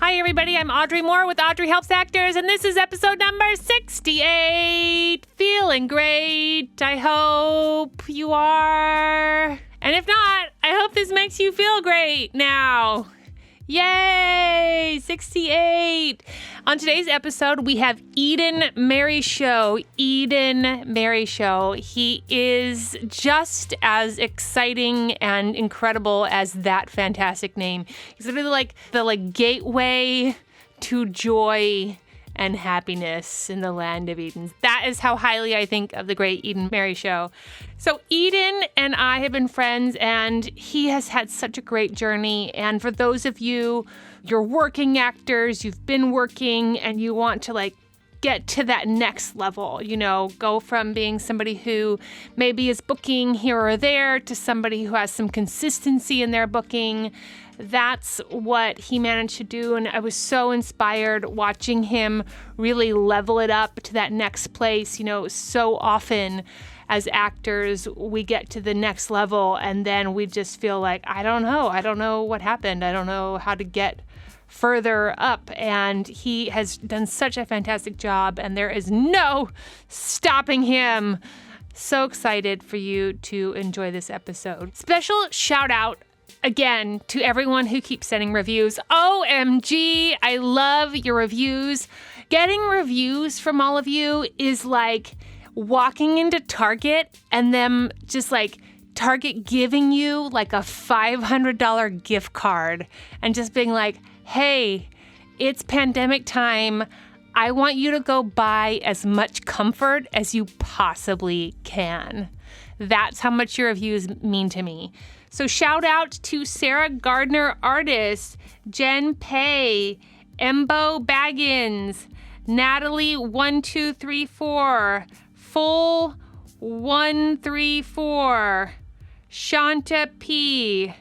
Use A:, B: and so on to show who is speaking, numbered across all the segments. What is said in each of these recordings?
A: Hi, everybody. I'm Audrey Moore with Audrey Helps Actors, and this is episode number 68. Feeling great. I hope you are. And if not, I hope this makes you feel great now. Yay! 68. On today's episode, we have Eden Marryshow. Eden Marryshow. He is just as exciting and incredible as that fantastic name. He's literally like the gateway to joy and happiness in the land of Eden. That is how highly I think of the great Eden Marryshow. So Eden and I have been friends, and he has had such a great journey. And for those of you, you're working actors, you've been working, and you want to get to that next level, go from being somebody who maybe is booking here or there to somebody who has some consistency in their booking. That's what he managed to do, and I was so inspired watching him really level it up to that next place. So often as actors, we get to the next level, and then we just feel like, I don't know what happened. I don't know how to get further up, and he has done such a fantastic job, and there is no stopping him. So excited for you to enjoy this episode. Special shout out again to everyone who keeps sending reviews. OMG, I love your reviews. Getting reviews from all of you is like walking into Target and them just Target giving you a $500 gift card and just being like, hey, it's pandemic time. I want you to go buy as much comfort as you possibly can. That's how much your reviews mean to me. So shout out to Sarah Gardner Artist, Jen Pay, Embo Baggins, Natalie 1234, Full 134, Shanta P,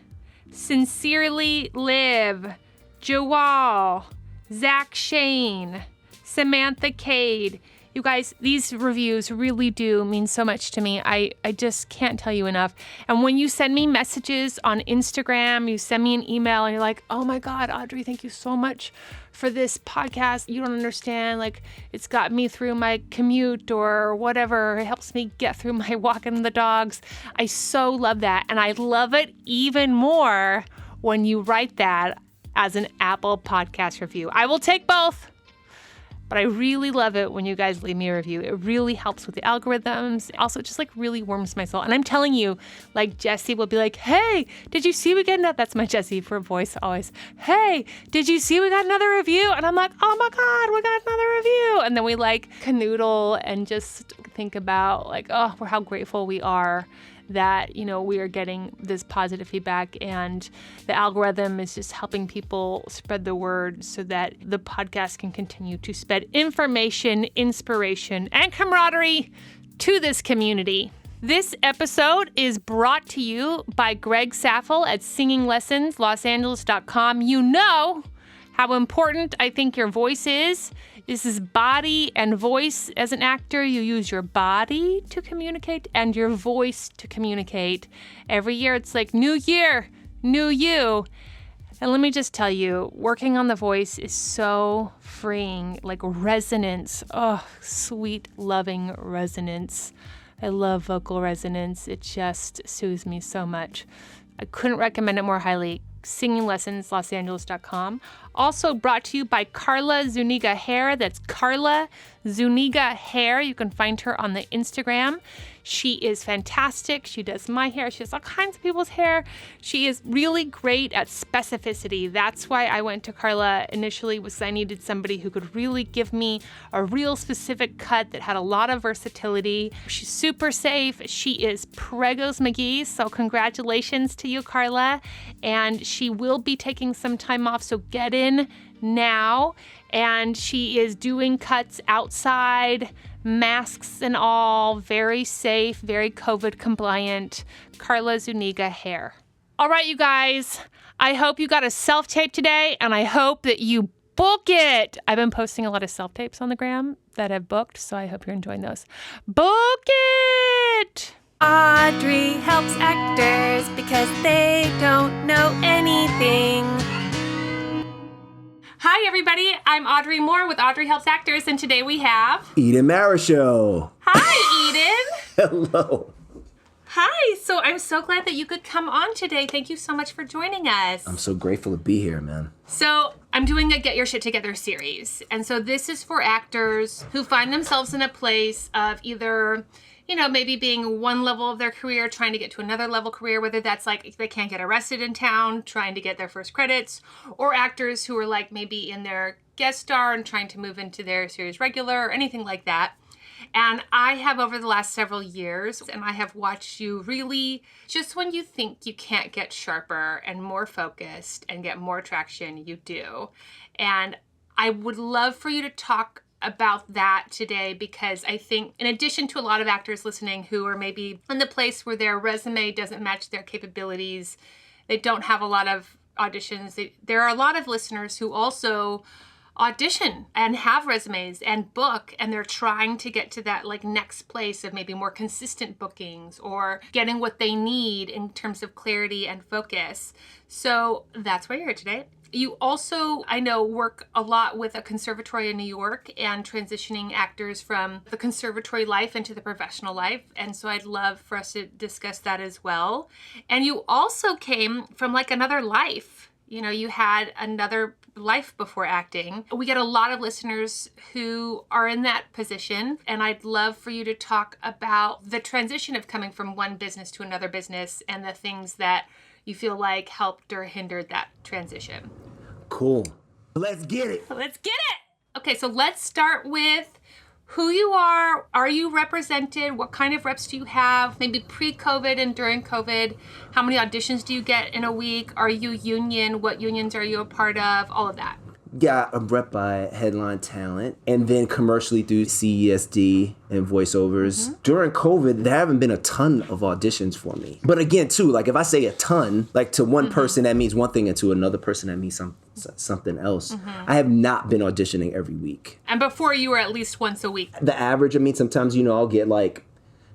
A: Sincerely Live, Jawal, Zach Shane, Samantha Cade. You guys, these reviews really do mean so much to me. I just can't tell you enough. And when you send me messages on Instagram, you send me an email and you're like, oh my God, Audrey, thank you so much for this podcast. You don't understand. It's got me through my commute or whatever. It helps me get through my walking the dogs. I so love that. And I love it even more when you write that as an Apple Podcast review. I will take both. But I really love it when you guys leave me a review. It really helps with the algorithms. Also, it just really warms my soul. And I'm telling you, Jessie will be like, hey, did you see we got another? That's my Jessie for voice always. Hey, did you see we got another review? And I'm like, oh my God, we got another review. And then we canoodle and just think about how grateful we are that, we are getting this positive feedback, and the algorithm is just helping people spread the word so that the podcast can continue to spread information, inspiration, and camaraderie to this community. This episode is brought to you by Greg Saffel at singinglessonslosangeles.com. You know how important I think your voice is. This is body and voice. As an actor, you use your body to communicate and your voice to communicate. Every year, it's new year, new you. And let me just tell you, working on the voice is so freeing, resonance. Oh, sweet, loving resonance. I love vocal resonance. It just soothes me so much. I couldn't recommend it more highly. singinglessonslosangeles.com. Also brought to you by Carla Zuniga Hair. That's Carla Zuniga Hair. You can find her on the Instagram. She is fantastic. She does my hair. She does all kinds of people's hair. She is really great at specificity. That's why I went to Carla initially, was I needed somebody who could really give me a real specific cut that had a lot of versatility. She's super safe. She is Pregos McGee, so congratulations to you, Carla. And she will be taking some time off, so get in now. And she is doing cuts outside, masks and all, very safe, very COVID compliant. Carla Zuniga Hair. All right, you guys, I hope you got a self-tape today, and I hope that you book it. I've been posting a lot of self-tapes on the gram that I've booked, so I hope you're enjoying those. Book it!
B: Audrey helps actors because they don't know anything.
A: Hi, Hi, everybody. I'm Audrey Moore with Audrey Helps Actors, and today we have...
C: Eden Marryshow.
A: Hi, Eden.
C: Hello.
A: Hi. So I'm so glad that you could come on today. Thank you so much for joining us.
C: I'm so grateful to be here, man.
A: So I'm doing a Get Your Shit Together series. And so this is for actors who find themselves in a place of either... maybe being one level of their career, trying to get to another level career, whether that's like they can't get arrested in town, trying to get their first credits, or actors who are like maybe in their guest star and trying to move into their series regular or anything like that. And I have over the last several years, and I have watched you really, just when you think you can't get sharper and more focused and get more traction, you do. And I would love for you to talk about that today, because I think in addition to a lot of actors listening who are maybe in the place where their resume doesn't match their capabilities, they don't have a lot of auditions, there are a lot of listeners who also audition and have resumes and book, and they're trying to get to that like next place of maybe more consistent bookings or getting what they need in terms of clarity and focus. So that's why you're here today. You also, I know, work a lot with a conservatory in New York and transitioning actors from the conservatory life into the professional life. And so I'd love for us to discuss that as well. And you also came from like another life. You had another life before acting. We get a lot of listeners who are in that position. And I'd love for you to talk about the transition of coming from one business to another business and the things that you feel like helped or hindered that transition.
C: Cool. Let's get it.
A: Let's get it. Okay, so let's start with who you are. Are you represented? What kind of reps do you have? Maybe pre-COVID and during COVID. How many auditions do you get in a week? Are you union? What unions are you a part of? All of that.
C: Yeah, I'm rep by Headline Talent and then commercially through CESD and voiceovers. Mm-hmm. During COVID, there haven't been a ton of auditions for me. But again, too, like if I say a ton, like to one person, that means one thing, and to another person, that means something else. Mm-hmm. I have not been auditioning every week.
A: And before, you were at least once a week.
C: The average, sometimes, I'll get like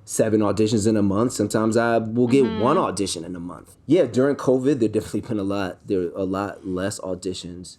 C: 7 auditions in a month. Sometimes I will get one audition in a month. Yeah, during COVID, there definitely been a lot less auditions.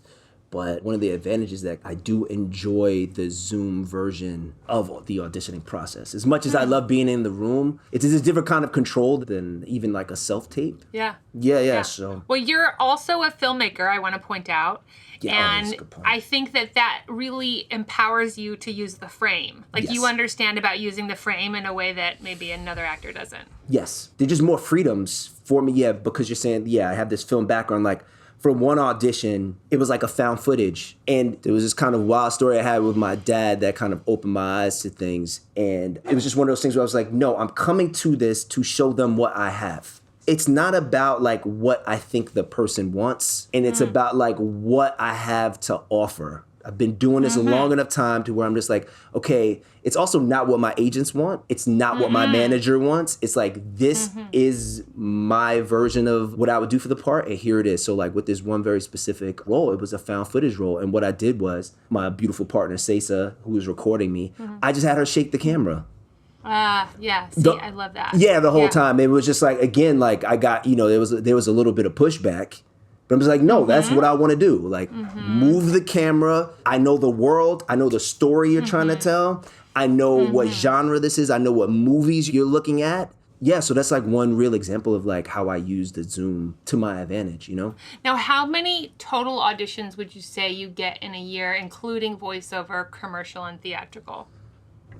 C: But one of the advantages that I do enjoy the Zoom version of the auditioning process. As much as I love being in the room, it's a different kind of control than even like a self-tape.
A: Yeah.
C: Yeah. So.
A: Well, you're also a filmmaker, I want to point out.
C: Yeah,
A: and I think that really empowers you to use the frame. Like you understand about using the frame in a way that maybe another actor doesn't.
C: Yes. There's just more freedoms for me, because you're saying, I have this film background, like, for one audition, it was like a found footage. And there was this kind of wild story I had with my dad that kind of opened my eyes to things. And it was just one of those things where I was like, no, I'm coming to this to show them what I have. It's not about like what I think the person wants. And it's about like what I have to offer. I've been doing this a long enough time to where I'm just like, okay, it's also not what my agents want. It's not what my manager wants. It's like, this is my version of what I would do for the part, and here it is. So like with this one very specific role, it was a found footage role. And what I did was, my beautiful partner, Sesa, who was recording me, I just had her shake the camera.
A: Yeah. See, I love that.
C: Yeah, the whole time. It was just like, again, like I got, there was a little bit of pushback. But I'm just like, no, that's what I want to do. Like, move the camera. I know the world. I know the story you're trying to tell. I know what genre this is. I know what movies you're looking at. Yeah, so that's like one real example of like how I use the Zoom to my advantage,
A: Now, how many total auditions would you say you get in a year, including voiceover, commercial, and theatrical?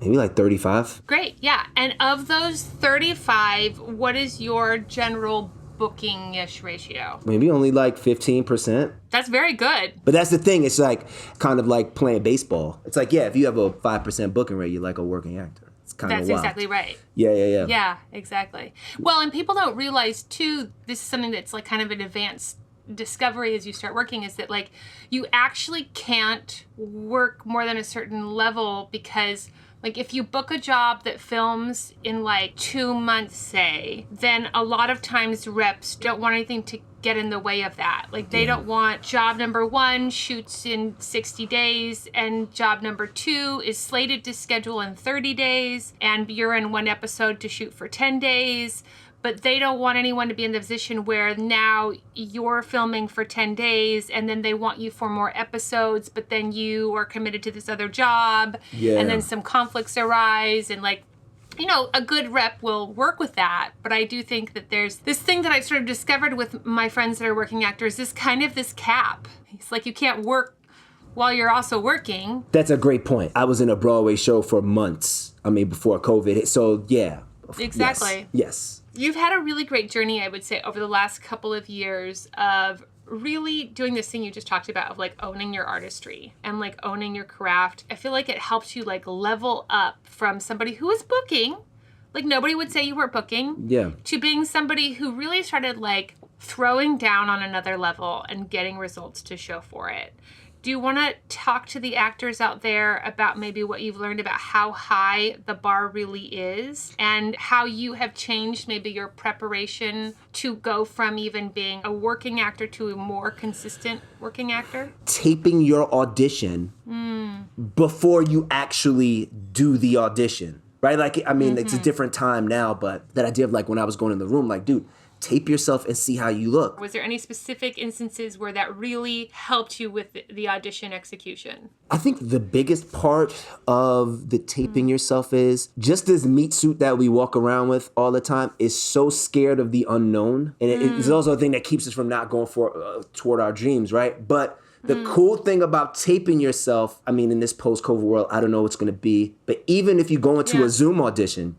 C: Maybe like 35.
A: Great, yeah. And of those 35, what is your general booking-ish ratio?
C: Maybe only like 15%.
A: That's very good.
C: But that's the thing. It's like kind of like playing baseball. It's like, if you have a 5% booking rate, you're like a working actor. It's kind of wild.
A: That's exactly right.
C: Yeah.
A: Yeah, exactly. Well, and people don't realize, too, this is something that's like kind of an advanced discovery as you start working, is that like you actually can't work more than a certain level, because like if you book a job that films in like 2 months, say, then a lot of times reps don't want anything to get in the way of that. Like they don't want job number 1 shoots in 60 days and job number 2 is slated to schedule in 30 days and you're in one episode to shoot for 10 days. but they don't want anyone to be in the position where now you're filming for 10 days and then they want you for more episodes, but then you are committed to this other job.
C: Yeah.
A: And then some conflicts arise and like, you know, a good rep will work with that. But I do think that there's this thing that I've sort of discovered with my friends that are working actors, this kind of this cap. It's like you can't work while you're also working.
C: That's a great point. I was in a Broadway show for months. I mean, before COVID hit. So yeah.
A: Exactly.
C: Yes.
A: You've had a really great journey, I would say, over the last couple of years of really doing this thing you just talked about of like owning your artistry and like owning your craft. I feel like it helped you like level up from somebody who was booking, like nobody would say you were booking, to being somebody who really started like throwing down on another level and getting results to show for it. Do you want to talk to the actors out there about maybe what you've learned about how high the bar really is and how you have changed maybe your preparation to go from even being a working actor to a more consistent working actor?
C: Taping your audition before you actually do the audition, right? Like, I mean, it's a different time now, but that idea of like when I was going in the room, like, dude, tape yourself and see how you look.
A: Was there any specific instances where that really helped you with the audition execution?
C: I think the biggest part of the taping yourself is just this meat suit that we walk around with all the time is so scared of the unknown. And it's also a thing that keeps us from not going toward our dreams, right? But the cool thing about taping yourself, I mean, in this post-COVID world, I don't know what's going to be, but even if you go into a Zoom audition,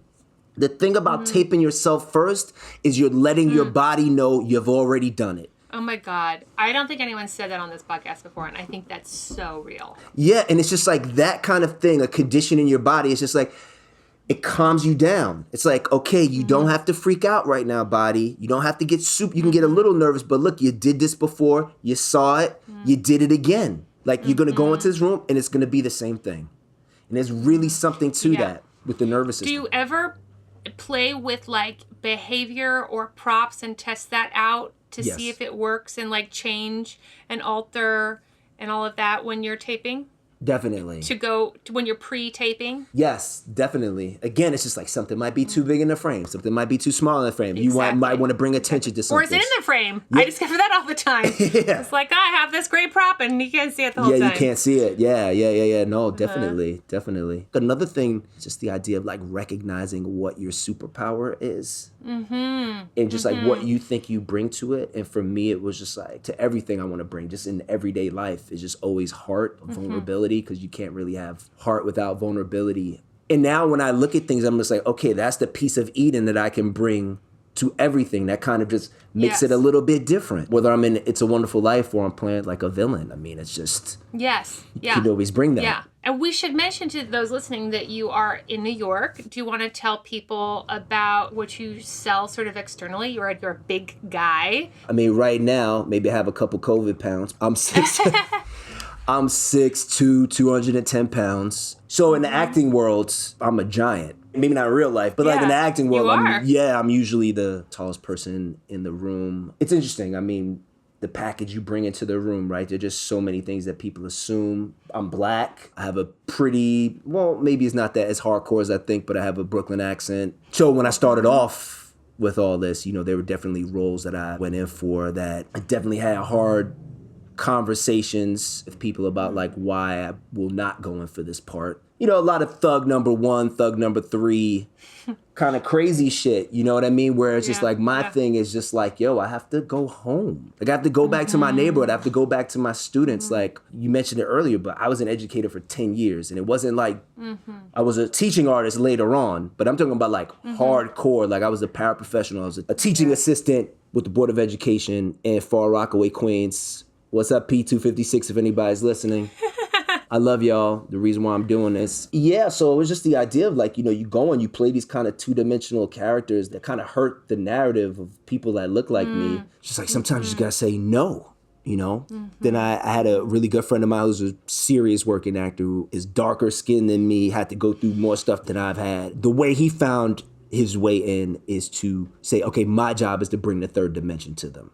C: the thing about taping yourself first is you're letting your body know you've already done it.
A: Oh my God. I don't think anyone said that on this podcast before, and I think that's so real.
C: Yeah, and it's just like that kind of thing, a condition in your body. It's just like, it calms you down. It's like, okay, you don't have to freak out right now, body. You don't have to get you can get a little nervous, but look, you did this before, you saw it, you did it again. Like you're going to go into this room and it's going to be the same thing. And there's really something to that with the nervous system.
A: Do you ever play with like behavior or props and test that out to see if it works and like change and alter and all of that when you're taping?
C: Definitely.
A: When you're pre-taping?
C: Yes, definitely. Again, it's just like something might be too big in the frame. Something might be too small in the frame. Exactly. You might want to bring attention to something.
A: Or is it in the frame? Yeah. I discover that all the time. It's like, I have this great prop and you can't see it the whole time.
C: Yeah, you can't see it. Yeah. No, definitely. Another thing is just the idea of like recognizing what your superpower is. And just like what you think you bring to it. And for me, it was just like to everything I want to bring, just in everyday life, is just always heart, vulnerability, because you can't really have heart without vulnerability. And now when I look at things, I'm just like, okay, that's the piece of Eden that I can bring to everything. That kind of just makes it a little bit different. Whether I'm in It's a Wonderful Life or I'm playing like a villain. I mean, it's just, you can always bring that.
A: Yeah. And we should mention to those listening that you are in New York. Do you want to tell people about what you sell sort of externally? You're a big guy.
C: I mean, right now, maybe I have a couple COVID pounds. I'm 6'2", 210 pounds. So in the acting world, I'm a giant. Maybe not in real life, but like in the acting world, I'm usually the tallest person in the room. It's interesting. I mean, the package you bring into the room, right? There are just so many things that people assume. I'm black. I have a pretty, well, maybe it's not that as hardcore as I think, but I have a Brooklyn accent. So when I started off with all this, you know, there were definitely roles that I went in for that I definitely had hard conversations with people about like why I will not go in for this part. You know, a lot of thug number 1, thug number 3 kind of crazy shit, you know what I mean? Where it's just like my thing is just like, yo, I have to go home. Like I have to go back to my neighborhood. I have to go back to my students. Like you mentioned it earlier, but I was an educator for 10 years and it wasn't like I was a teaching artist later on, but I'm talking about like hardcore. Like I was a paraprofessional. I was a teaching assistant with the Board of Education in Far Rockaway, Queens. What's up, P256, if anybody's listening? I love y'all. The reason why I'm doing this. Yeah, so it was just the idea of like, you know, you go and you play these kind of two-dimensional characters that kind of hurt the narrative of people that look like me. Just like sometimes you just gotta say no, you know? Then I had a really good friend of mine who's a serious working actor who is darker skinned than me, had to go through more stuff than I've had. The way he found his way in is to say, okay, my job is to bring the third dimension to them.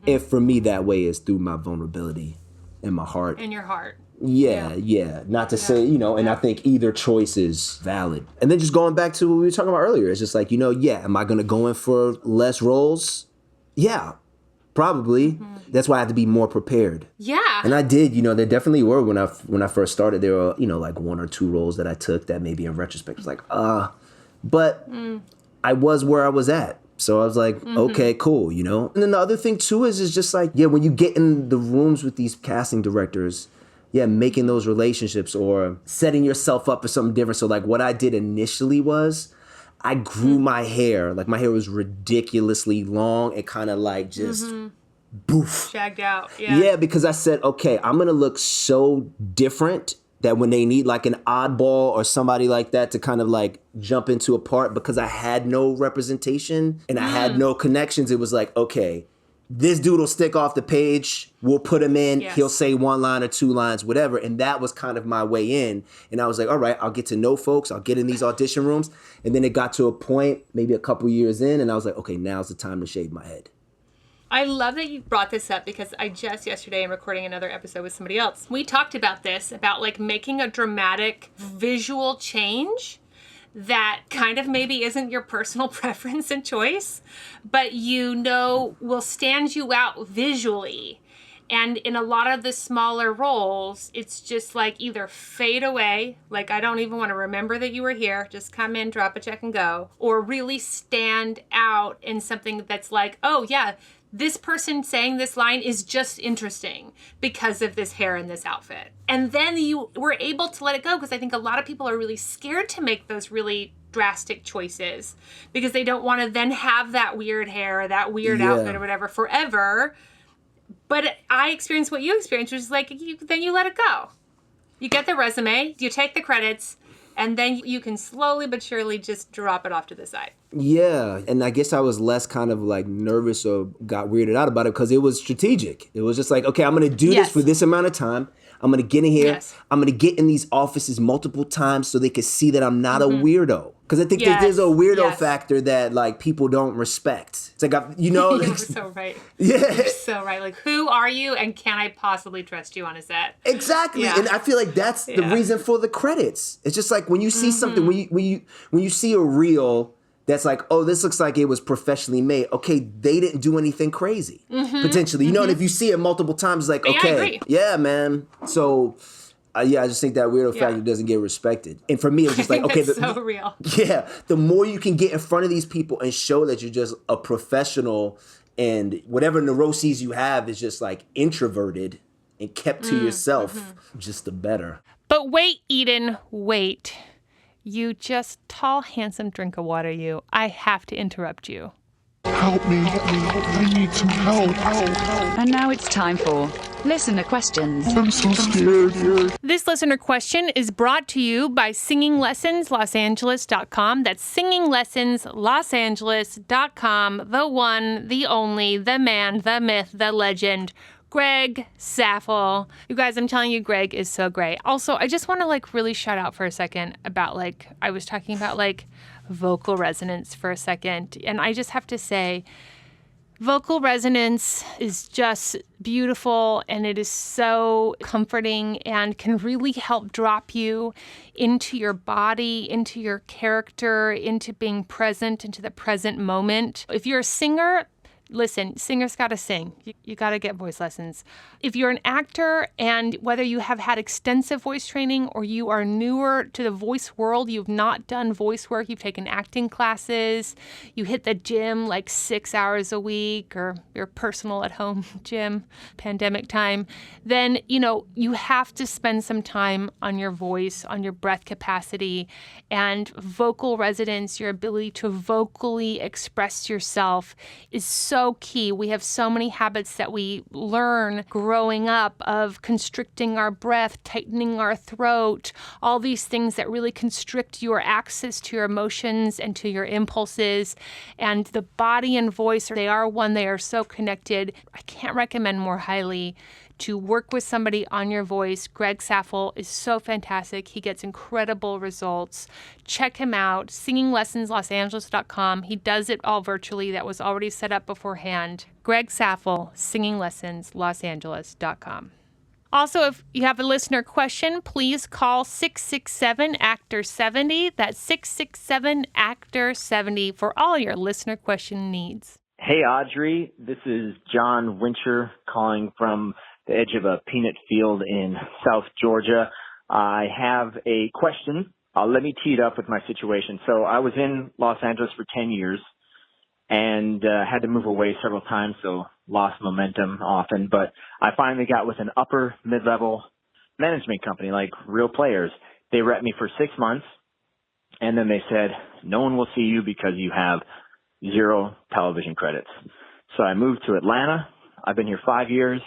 C: And for me, that way is through my vulnerability and my heart.
A: And your heart.
C: Yeah. Not to say, and I think either choice is valid. And then just going back to what we were talking about earlier, it's just like, am I going to go in for less roles? Yeah, probably. That's why I have to be more prepared.
A: Yeah.
C: And I did, there definitely were when I first started, there were, like 1 or 2 roles that I took that maybe in retrospect was like, but I was where I was at. So I was like, okay, cool, And then the other thing too is just like, when you get in the rooms with these casting directors, making those relationships or setting yourself up for something different. So like what I did initially was I grew my hair. Like my hair was ridiculously long and kind of like just boof.
A: Shagged out. Yeah.
C: Yeah, because I said, okay, I'm going to look so different that when they need like an oddball or somebody like that to kind of like jump into a part, because I had no representation and I had no connections, it was like, okay, this dude will stick off the page. We'll put him in.
A: Yes.
C: He'll say 1 line or 2 lines, whatever. And that was kind of my way in. And I was like, all right, I'll get to know folks. I'll get in these audition rooms. And then it got to a point, maybe a couple years in, and I was like, okay, now's the time to shave my head.
A: I love that you brought this up because I just yesterday am recording another episode with somebody else. We talked about this, about like making a dramatic visual change that kind of maybe isn't your personal preference and choice, but will stand you out visually. And in a lot of the smaller roles, it's just like either fade away, like I don't even want to remember that you were here, just come in, drop a check and go, or really stand out in something that's like, oh yeah, this person saying this line is just interesting because of this hair and this outfit. And then you were able to let it go, because I think a lot of people are really scared to make those really drastic choices because they don't want to then have that weird hair or that weird outfit or whatever forever. But I experienced what you experienced, which is like, then you let it go. You get the resume, you take the credits, and then you can slowly but surely just drop it off to the side.
C: Yeah, and I guess I was less kind of like nervous or got weirded out about it because it was strategic. It was just like, okay, I'm going to do this for this amount of time. I'm going to get in here.
A: Yes.
C: I'm going to get in these offices multiple times so they can see that I'm not a weirdo. Because I think that there's a weirdo factor that like people don't respect. It's like,
A: You're so right.
C: Yeah.
A: You're so right. Like, who are you and can I possibly trust you on a set?
C: Exactly.
A: Yeah.
C: And I feel like that's the reason for the credits. It's just like when you see something, when you see a reel that's like, oh, this looks like it was professionally made. Okay, they didn't do anything crazy, potentially. And if you see it multiple times, it's like, okay, yeah, man. So, I just think that weirdo factor doesn't get respected. And for me, it was just like, okay,
A: so real.
C: Yeah, the more you can get in front of these people and show that you're just a professional and whatever neuroses you have is just like introverted and kept to yourself, just the better.
A: But wait, Eden, wait. You just tall, handsome drink of water, you. I have to interrupt you.
D: Help me. I need some help.
E: And now it's time for listener questions.
D: I'm so scared.
A: This listener question is brought to you by singinglessonslosangeles.com. That's singinglessonslosangeles.com. The one, the only, the man, the myth, the legend, Greg Saffel. You guys, I'm telling you, Greg is so great. Also, I just want to like really shout out for a second about like, I was talking about like vocal resonance for a second. And I just have to say, vocal resonance is just beautiful and it is so comforting and can really help drop you into your body, into your character, into being present, into the present moment. If you're a singer, listen, singers got to sing. You got to get voice lessons. If you're an actor and whether you have had extensive voice training or you are newer to the voice world, you've not done voice work, you've taken acting classes, you hit the gym like 6 hours a week or your personal at home gym, pandemic time, then, you have to spend some time on your voice, on your breath capacity and vocal resonance, your ability to vocally express yourself is so key. We have so many habits that we learn growing up of constricting our breath, tightening our throat, all these things that really constrict your access to your emotions and to your impulses. And the body and voice, they are one, they are so connected. I can't recommend more highly to work with somebody on your voice. Greg Saffel is so fantastic. He gets incredible results. Check him out, singinglessonslosangeles.com. He does it all virtually. That was already set up beforehand. Greg Saffel, singinglessonslosangeles.com. Also, if you have a listener question, please call 667-ACTOR-70. That's 667-ACTOR-70 for all your listener question needs.
F: Hey, Audrey. This is John Wincher calling from the edge of a peanut field in South Georgia. I have a question. Let me tee it up with my situation. So I was in Los Angeles for 10 years and had to move away several times, so lost momentum often. But I finally got with an upper mid-level management company, like real players. They rep me for 6 months, and then they said, no one will see you because you have 0 television credits. So I moved to Atlanta. I've been here 5 years,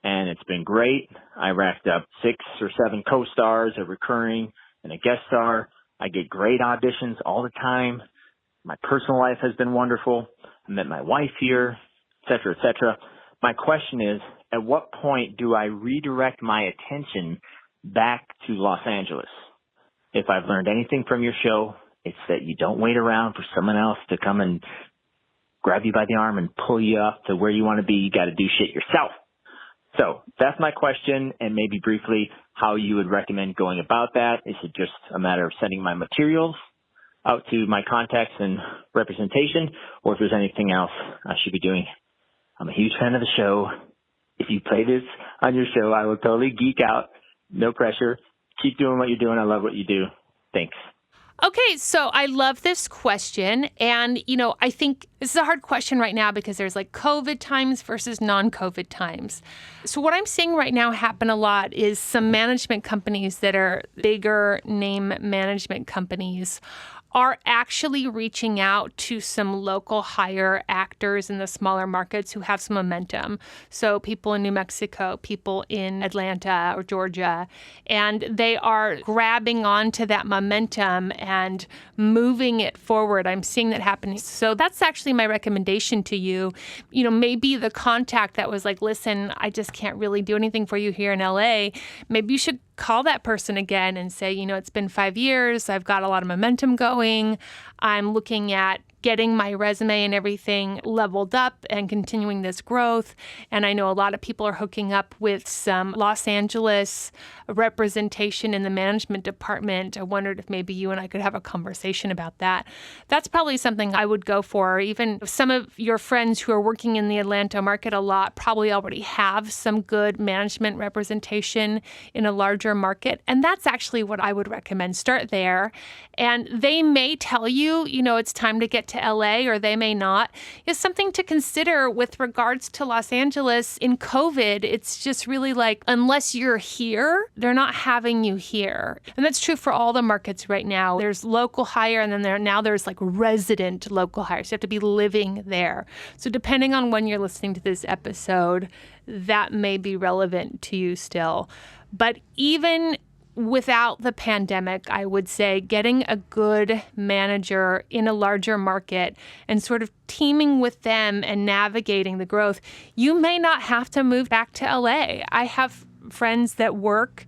F: and it's been great. I racked up 6 or 7 co-stars, a recurring, and a guest star. I get great auditions all the time. My personal life has been wonderful. I met my wife here, et cetera, et cetera. My question is, at what point do I redirect my attention back to Los Angeles? If I've learned anything from your show, it's that you don't wait around for someone else to come and grab you by the arm and pull you up to where you want to be. You got to do shit yourself. So that's my question, and maybe briefly how you would recommend going about that. Is it just a matter of sending my materials out to my contacts and representation, or if there's anything else I should be doing? I'm a huge fan of the show. If you play this on your show, I will totally geek out. No pressure. Keep doing what you're doing. I love what you do. Thanks.
A: Okay, so I love this question. And, I think this is a hard question right now because there's like COVID times versus non-COVID times. So what I'm seeing right now happen a lot is some management companies that are bigger name management companies are actually reaching out to some local hire actors in the smaller markets who have some momentum. So people in New Mexico, people in Atlanta or Georgia, and they are grabbing onto that momentum and moving it forward. I'm seeing that happening. So that's actually my recommendation to you. Maybe the contact that was like, listen, I just can't really do anything for you here in LA. Maybe you should call that person again and say, it's been 5 years. I've got a lot of momentum going. I'm looking at getting my resume and everything leveled up and continuing this growth. And I know a lot of people are hooking up with some Los Angeles representation in the management department. I wondered if maybe you and I could have a conversation about that. That's probably something I would go for. Even some of your friends who are working in the Atlanta market a lot probably already have some good management representation in a larger market. And that's actually what I would recommend. Start there. And they may tell you, it's time to get to LA, or they may not. It's something to consider with regards to Los Angeles. In COVID, it's just really like, unless you're here, they're not having you here. And that's true for all the markets right now. There's local hire, and then there's like resident local hire. So you have to be living there. So depending on when you're listening to this episode, that may be relevant to you still. But even without the pandemic, I would say getting a good manager in a larger market and sort of teaming with them and navigating the growth, you may not have to move back to LA. I have friends that work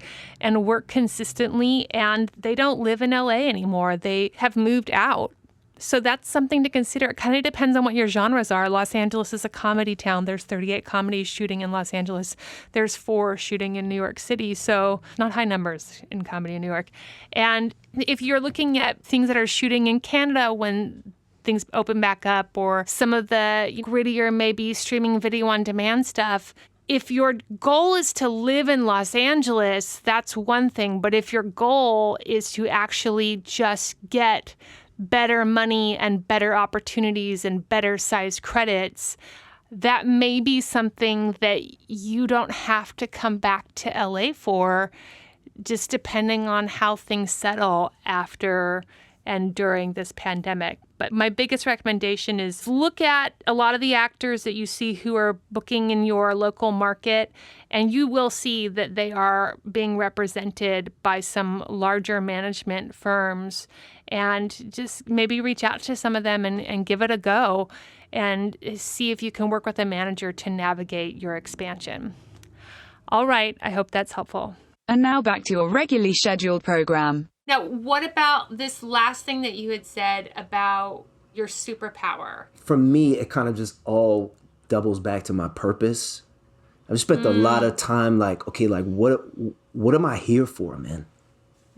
A: consistently, and they don't live in LA anymore. They have moved out. So that's something to consider. It kind of depends on what your genres are. Los Angeles is a comedy town. There's 38 comedies shooting in Los Angeles. There's 4 shooting in New York City. So not high numbers in comedy in New York. And if you're looking at things that are shooting in Canada when things open back up, or some of the grittier, maybe streaming video on demand stuff, if your goal is to live in Los Angeles, that's one thing. But if your goal is to actually just get better money and better opportunities and better sized credits, that may be something that you don't have to come back to LA for, just depending on how things settle after and during this pandemic. But my biggest recommendation is look at a lot of the actors that you see who are booking in your local market, and you will see that they are being represented by some larger management firms. And just maybe reach out to some of them and give it a go and see if you can work with a manager to navigate your expansion. All right, I hope that's helpful.
E: And now back to your regularly scheduled program.
A: Now, what about this last thing that you had said about your superpower?
C: For me, it kind of just all doubles back to my purpose. I've spent a lot of time like, okay, like what am I here for, man?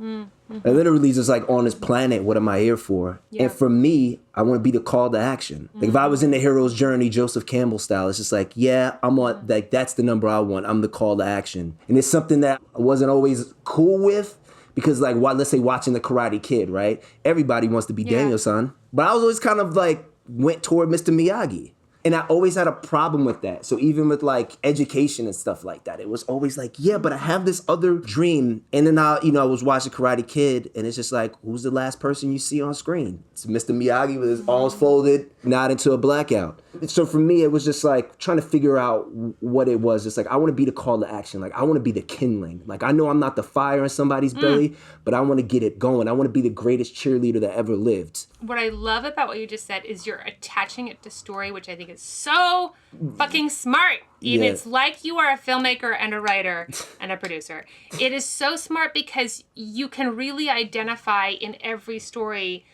C: I literally just like on this planet, what am I here for? Yeah. And for me, I want to be the call to action. Like if I was in the hero's journey, Joseph Campbell style, it's just like, yeah, I'm on, like that's the number I want. I'm the call to action. And it's something that I wasn't always cool with because like, let's say watching The Karate Kid, right? Everybody wants to be Daniel-san. But I was always kind of like, went toward Mr. Miyagi. And I always had a problem with that. So even with like education and stuff like that, it was always like, yeah, but I have this other dream. And then I was watching Karate Kid and it's just like, who's the last person you see on screen? It's Mr. Miyagi with his arms folded, nodding to a blackout. So for me, it was just like trying to figure out what it was. It's like, I want to be the call to action. Like I want to be the kindling. Like I know I'm not the fire in somebody's belly, but I want to get it going. I want to be the greatest cheerleader that ever lived.
A: What I love about what you just said is you're attaching it to story, which I think is so fucking smart. Eden, it's like you are a filmmaker and a writer and a producer. It is so smart because you can really identify in every story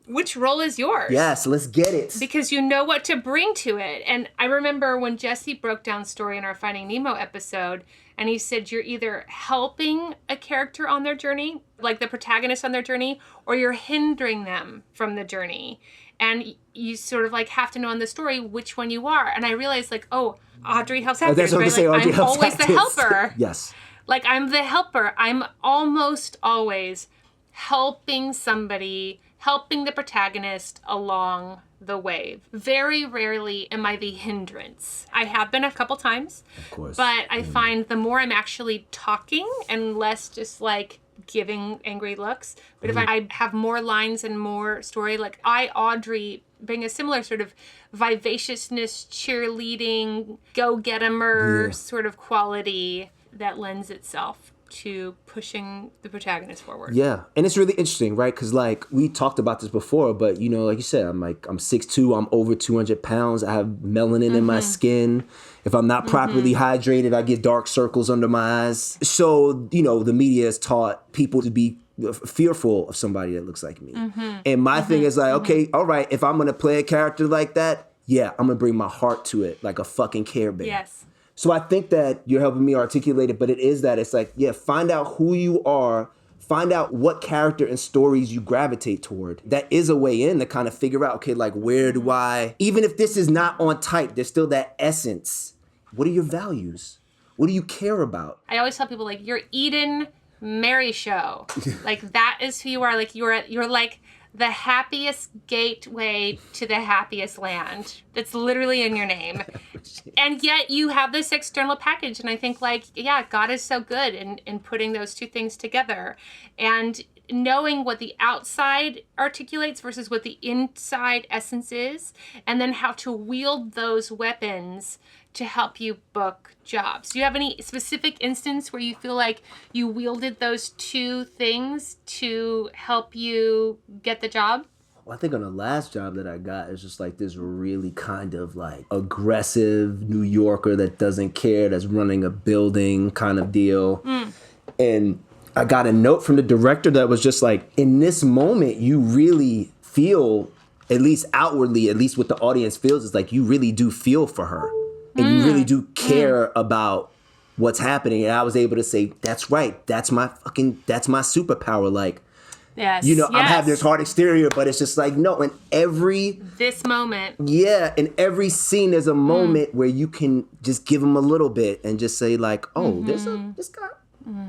A: which role is yours.
C: Yes, let's get it.
A: Because you know what to bring to it. And I remember when Jesse broke down story in our Finding Nemo episode, and he said you're either helping a character on their journey, like the protagonist on their journey, or you're hindering them from the journey. And you sort of like have to know in the story which one you are. And I realized like, Audrey helps actors.
C: That's what
A: right?
C: I say,
A: like,
C: Audrey
A: I'm
C: helps
A: always
C: actors.
A: the helper.
C: Yes.
A: Like I'm the helper. I'm almost always helping somebody, helping the protagonist along the way. Very rarely am I the hindrance. I have been a couple times.
C: Of course.
A: But I find the more I'm actually talking and less just like giving angry looks. But if I have more lines and more story, like Audrey, bring a similar sort of vivaciousness, cheerleading, go-get-emer sort of quality that lends itself to pushing the protagonist forward.
C: Yeah. And it's really interesting, right? Because like we talked about this before, but you know, like you said, I'm 6'2", I'm over 200 pounds. I have melanin in my skin. If I'm not properly hydrated, I get dark circles under my eyes. So, you know, the media has taught people to be fearful of somebody that looks like me. And my thing is like, okay, all right, if I'm going to play a character like that, yeah, I'm going to bring my heart to it like a fucking Care Bear.
A: Yes.
C: So I think that you're helping me articulate it, but it is that it's like, yeah, find out who you are, find out what character and stories you gravitate toward. That is a way in to kind of figure out, okay, like where do I, even if this is not on type, there's still that essence. What are your values? What do you care about?
A: I always tell people like, you're Eden Marryshow. Like that is who you are. Like you're like the happiest gateway to the happiest land. That's literally in your name. And yet you have this external package. And I think like, yeah, God is so good in putting those two things together. And knowing what the outside articulates versus what the inside essence is. And then how to wield those weapons to help you book jobs. Do you have any specific instance where you feel like you wielded those two things to help you get the job?
C: Well, I think on the last job that I got, it's just like this really kind of like aggressive New Yorker that doesn't care, that's running a building kind of deal. And I got a note from the director that was just like, in this moment, you really feel, at least outwardly, at least what the audience feels, is like you really do feel for her. And you really do care about what's happening. And I was able to say, that's right. That's my superpower. Like,
A: yes,
C: you know, I'm having this hard exterior, but it's just like, no,
A: this moment.
C: Yeah, in every scene, there's a moment where you can just give him a little bit and just say like, oh, this guy,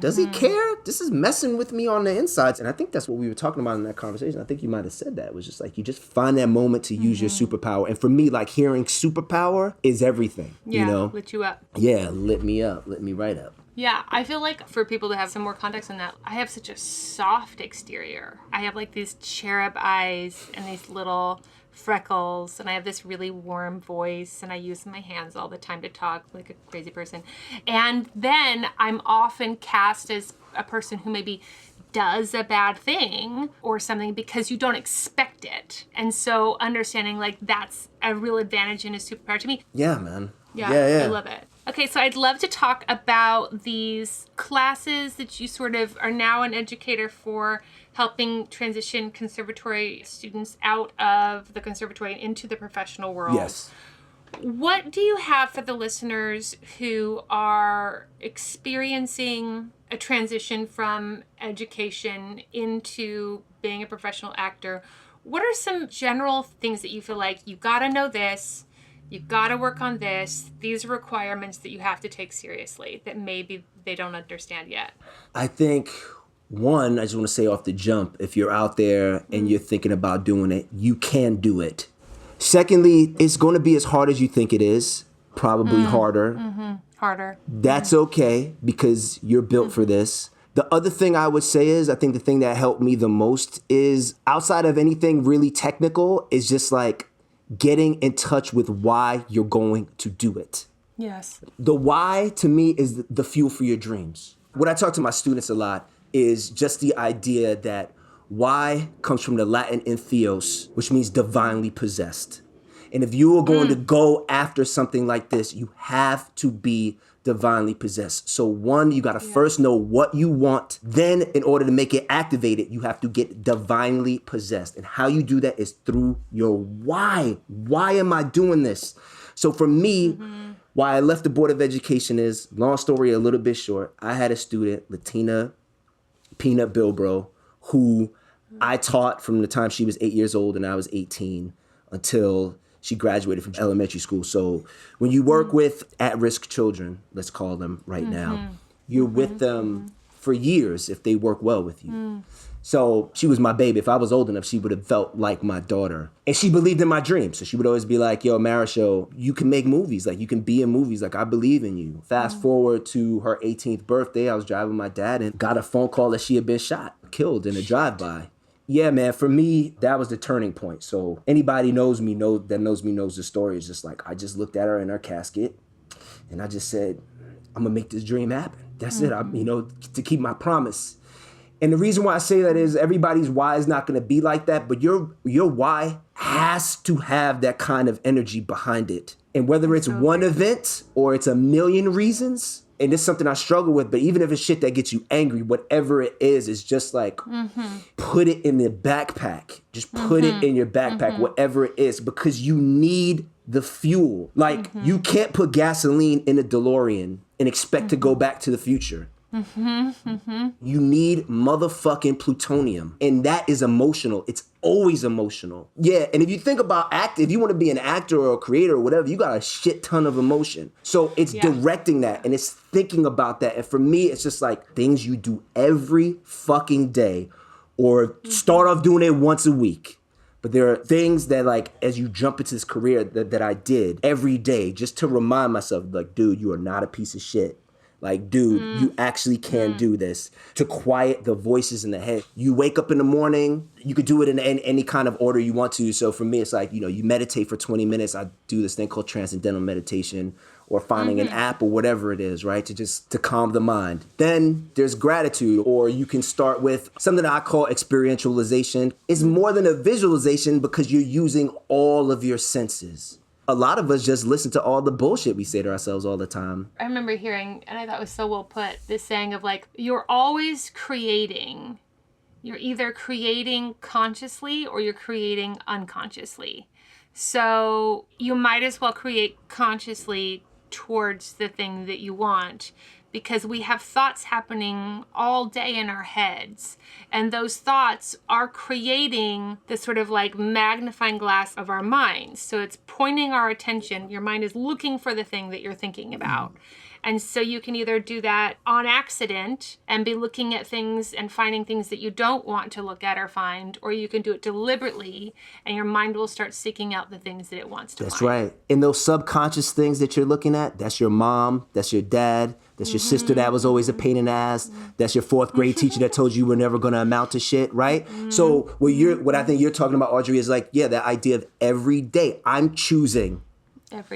C: does he care? This is messing with me on the insides. And I think that's what we were talking about in that conversation. I think you might have said that. It was just like, you just find that moment to use your superpower. And for me, like hearing superpower is everything,
A: yeah,
C: you know?
A: Lit you up.
C: Yeah, lit me up, lit me right up.
A: Yeah, I feel like for people to have some more context on that, I have such a soft exterior. I have like these cherub eyes and these little freckles, and I have this really warm voice, and I use my hands all the time to talk like a crazy person. And then I'm often cast as a person who maybe does a bad thing or something because you don't expect it. And so understanding like that's a real advantage and a superpower to me.
C: Yeah, man.
A: Yeah, I love it. Okay, so I'd love to talk about these classes that you sort of are now an educator for, helping transition conservatory students out of the conservatory and into the professional world.
C: Yes.
A: What do you have for the listeners who are experiencing a transition from education into being a professional actor? What are some general things that you feel like you got to know this, you got to work on this, these are requirements that you have to take seriously that maybe they don't understand yet?
C: I think, one, I just want to say off the jump, if you're out there and you're thinking about doing it, you can do it. Secondly, it's going to be as hard as you think it is, probably harder.
A: Harder.
C: That's okay because you're built for this. The other thing I would say is, I think the thing that helped me the most is, outside of anything really technical, is just like getting in touch with why you're going to do it.
A: Yes.
C: The why, to me, is the fuel for your dreams. What I talk to my students a lot is just the idea that why comes from the Latin entheos, which means divinely possessed. And if you are going to go after something like this, you have to be divinely possessed. So one, you got to first know what you want. Then in order to make it activated, you have to get divinely possessed. And how you do that is through your why. Why am I doing this? So for me, why I left the Board of Education is, long story a little bit short, I had a student, Latina Peanut Bilbro, who I taught from the time she was 8 years old and I was 18 until she graduated from elementary school. So when you work with at-risk children, let's call them right now, you're with them for years if they work well with you. So she was my baby. If I was old enough, she would have felt like my daughter. And she believed in my dreams. So she would always be like, yo, Marryshow, you can make movies. Like, you can be in movies. Like, I believe in you. Fast forward to her 18th birthday, I was driving my dad and got a phone call that she had been killed in a drive-by. Yeah, man, for me, that was the turning point. So anybody knows me knows the story. It's just like, I just looked at her in her casket and I just said, I'm gonna make this dream happen. That's it, to keep my promise. And the reason why I say that is everybody's why is not gonna be like that, but your why has to have that kind of energy behind it. And whether it's one event or it's a million reasons, and it's something I struggle with, but even if it's shit that gets you angry, whatever it is, it's just like, put it in the backpack. Just put it in your backpack, whatever it is, because you need the fuel. Like, you can't put gasoline in a DeLorean and expect to go back to the future. You need motherfucking plutonium. And that is emotional. It's always emotional. Yeah, and if you think about if you want to be an actor or a creator or whatever, you got a shit ton of emotion. So it's directing that and it's thinking about that. And for me, it's just like things you do every fucking day or start off doing it once a week. But there are things that, like, as you jump into this career that I did every day just to remind myself, like, dude, you are not a piece of shit. Like, dude, you actually can do this. To quiet the voices in the head. You wake up in the morning, you could do it in any kind of order you want to. So for me, it's like, you meditate for 20 minutes. I do this thing called Transcendental Meditation, or finding an app or whatever it is, right? To calm the mind. Then there's gratitude, or you can start with something that I call experientialization. It's more than a visualization because you're using all of your senses. A lot of us just listen to all the bullshit we say to ourselves all the time.
A: I remember hearing, and I thought it was so well put, this saying of like, you're always creating. You're either creating consciously or you're creating unconsciously. So you might as well create consciously towards the thing that you want, because we have thoughts happening all day in our heads. And those thoughts are creating the sort of like magnifying glass of our minds. So it's pointing our attention. Your mind is looking for the thing that you're thinking about. And so you can either do that on accident and be looking at things and finding things that you don't want to look at or find, or you can do it deliberately and your mind will start seeking out the things that it wants to find.
C: That's right. And those subconscious things that you're looking at, that's your mom, that's your dad, that's your sister that was always a pain in the ass, that's your fourth grade teacher that told you were never going to amount to shit, right? So what I think you're talking about, Audrey, is like, that idea of every day. I'm choosing.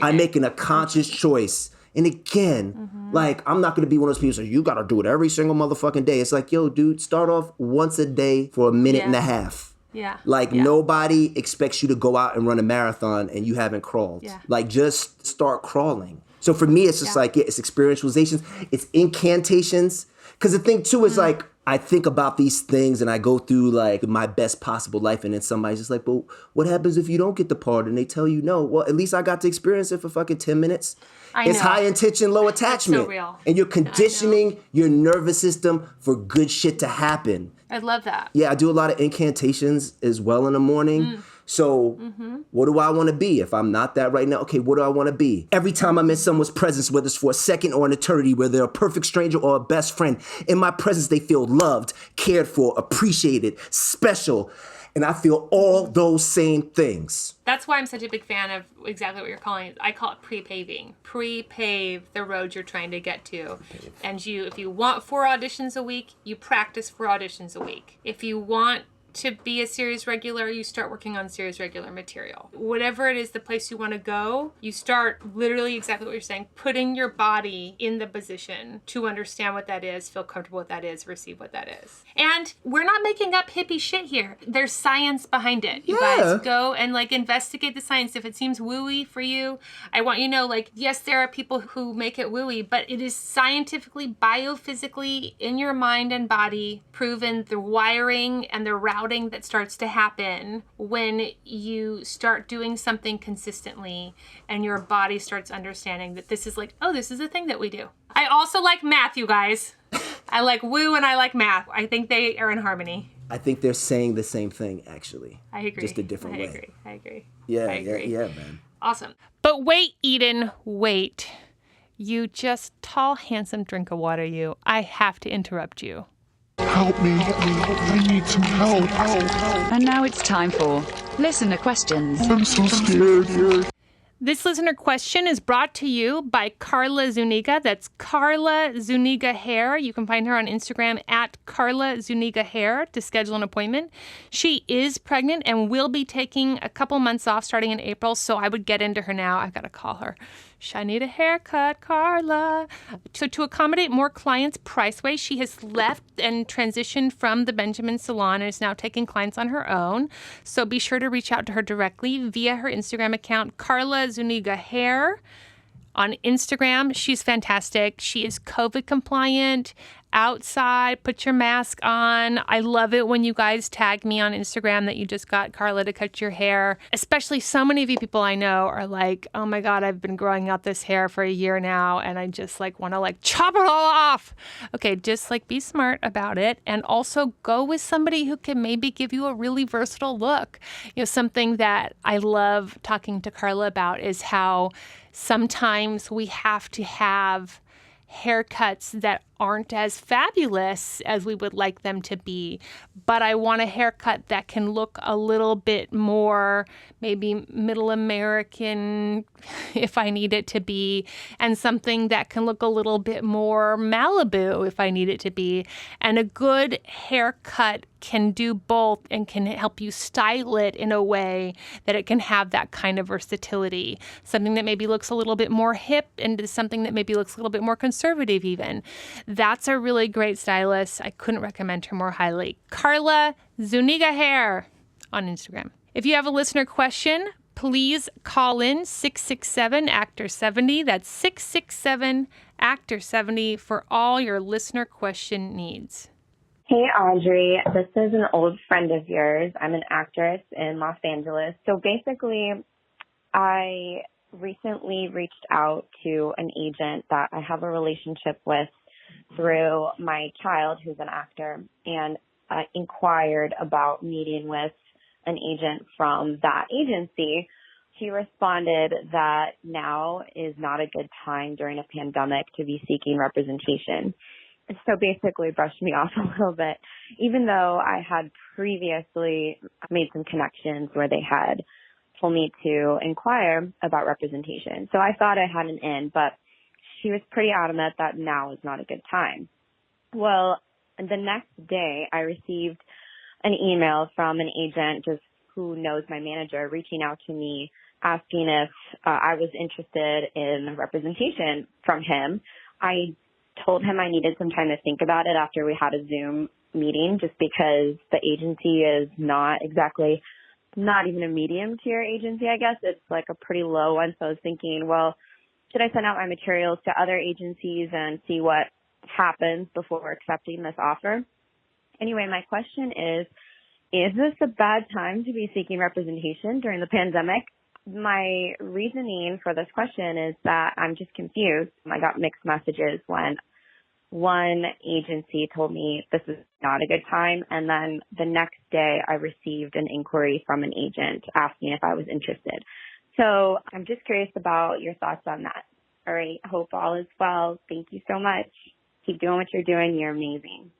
C: I'm making a conscious choice. And again, like, I'm not going to be one of those people who say, you got to do it every single motherfucking day. It's like, yo, dude, start off once a day for a minute and a half.
A: Yeah.
C: Like, nobody expects you to go out and run a marathon and you haven't crawled. Yeah. Like, just start crawling. So for me, it's just like, it's experientializations, it's incantations. Because the thing, too, is like, I think about these things and I go through like my best possible life, and then somebody's just like, well, what happens if you don't get the part and they tell you no? Well, at least I got to experience it for fucking 10 minutes. It's high intention, low attachment.
A: So real.
C: And you're conditioning your nervous system for good shit to happen.
A: I love that.
C: Yeah, I do a lot of incantations as well in the morning. So what do I want to be? If I'm not that right now, okay, what do I want to be? Every time I'm in someone's presence, whether it's for a second or an eternity, whether they're a perfect stranger or a best friend, in my presence, they feel loved, cared for, appreciated, special. And I feel all those same things.
A: That's why I'm such a big fan of exactly what you're calling it. I call it pre-paving. Pre-pave the road you're trying to get to. And if you want 4 auditions a week, you practice 4 auditions a week. If you want to be a series regular, you start working on series regular material. Whatever it is, the place you want to go, you start literally exactly what you're saying, putting your body in the position to understand what that is, feel comfortable with that is, receive what that is. And we're not making up hippie shit here. There's science behind it. You guys go and like investigate the science. If it seems wooey for you, I want you to know, like, yes, there are people who make it wooey, but it is scientifically, biophysically in your mind and body proven the wiring and the routing that starts to happen when you start doing something consistently and your body starts understanding that this is like, oh, this is a thing that we do. I also like math, you guys. I like woo and I like math. I think they are in harmony.
C: I think they're saying the same thing, actually.
A: I agree.
C: Just a different way.
A: I agree.
C: Yeah,
A: I agree.
C: yeah, man.
A: Awesome. But wait, Eden, wait. You just tall, handsome drink of water, you. I have to interrupt you.
D: Help me. I need some help.
E: And now it's time for listener questions.
D: I'm so scared.
A: This listener question is brought to you by Carla Zuniga. That's Carla Zuniga Hair. You can find her on Instagram at Carla Zuniga Hair to schedule an appointment. She is pregnant and will be taking a couple months off starting in April, so I would get into her now. I've got to call her. I need a haircut, Carla. So to accommodate more clients price-wise, she has left and transitioned from the Benjamin Salon and is now taking clients on her own. So be sure to reach out to her directly via her Instagram account, Carla Zuniga Hair. On Instagram, she's fantastic. She is COVID compliant. Outside, put your mask on. I love it when you guys tag me on Instagram that you just got Carla to cut your hair. Especially so many of you people I know are like, oh my God, I've been growing out this hair for a year now and I just like want to like chop it all off. Okay, just like be smart about it and also go with somebody who can maybe give you a really versatile look. You know, something that I love talking to Carla about is how sometimes we have to have haircuts that aren't as fabulous as we would like them to be, but I want a haircut that can look a little bit more maybe middle American if I need it to be, and something that can look a little bit more Malibu if I need it to be. And a good haircut can do both and can help you style it in a way that it can have that kind of versatility. Something that maybe looks a little bit more hip into something that maybe looks a little bit more conservative even. That's a really great stylist. I couldn't recommend her more highly. Carla Zuniga Hair on Instagram. If you have a listener question, please call in 667-ACTOR-70. That's 667-ACTOR-70 for all your listener question needs.
G: Hey, Audrey. This is an old friend of yours. I'm an actress in Los Angeles. So basically, I recently reached out to an agent that I have a relationship with through my child, who's an actor, and inquired about meeting with an agent from that agency. He responded that now is not a good time during a pandemic to be seeking representation. So basically brushed me off a little bit, even though I had previously made some connections where they had told me to inquire about representation. So I thought I had an in, but she was pretty adamant that now is not a good time. Well, the next day I received an email from an agent just who knows my manager reaching out to me asking if I was interested in representation from him. I told him I needed some time to think about it after we had a Zoom meeting just because the agency is not even a medium tier agency, I guess. It's like a pretty low one. So I was thinking, well, should I send out my materials to other agencies and see what happens before accepting this offer? Anyway, my question is this a bad time to be seeking representation during the pandemic? My reasoning for this question is that I'm just confused. I got mixed messages when one agency told me this is not a good time, and then the next day I received an inquiry from an agent asking if I was interested. So I'm just curious about your thoughts on that. All right. Hope all is well. Thank you so much. Keep doing what you're doing. You're amazing.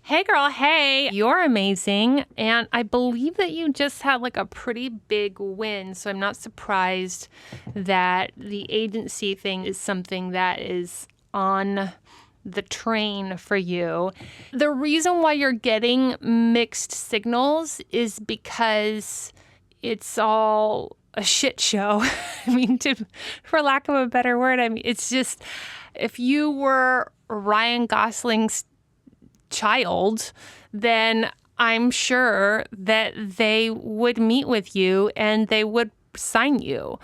A: Hey girl, hey, you're amazing. And I believe that you just had like a pretty big win. So I'm not surprised that the agency thing is something that is on the train for you. The reason why you're getting mixed signals is because it's all a shit show. I mean, for lack of a better word, I mean, it's just, if you were Ryan Gosling's child, then I'm sure that they would meet with you and they would sign you.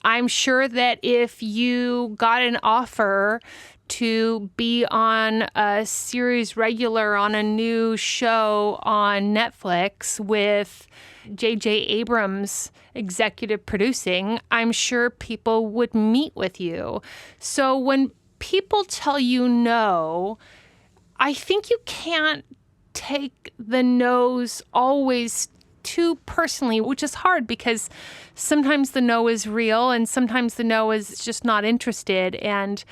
A: I'm sure that if you got an offer to be on a series regular on a new show on Netflix with J.J. Abrams executive producing, I'm sure people would meet with you. So when people tell you no, I think you can't take the no's always too personally, which is hard because sometimes the no is real and sometimes the no is just not interested. And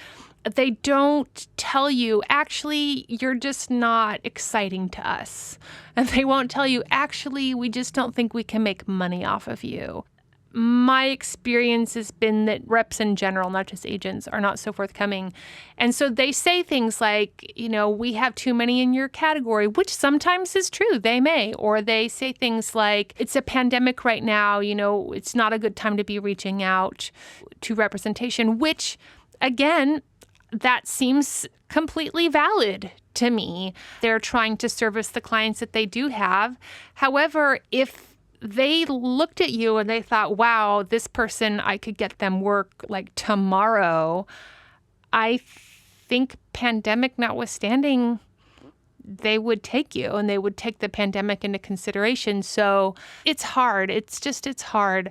A: they don't tell you, actually, you're just not exciting to us. And they won't tell you, actually, we just don't think we can make money off of you. My experience has been that reps in general, not just agents, are not so forthcoming. And so they say things like, we have too many in your category, which sometimes is true. They may. Or they say things like, it's a pandemic right now. It's not a good time to be reaching out to representation, which, again, that seems completely valid to me. They're trying to service the clients that they do have. However, if they looked at you and they thought, wow, this person, I could get them work like tomorrow, I think pandemic notwithstanding, they would take you and they would take the pandemic into consideration. So it's hard. It's hard.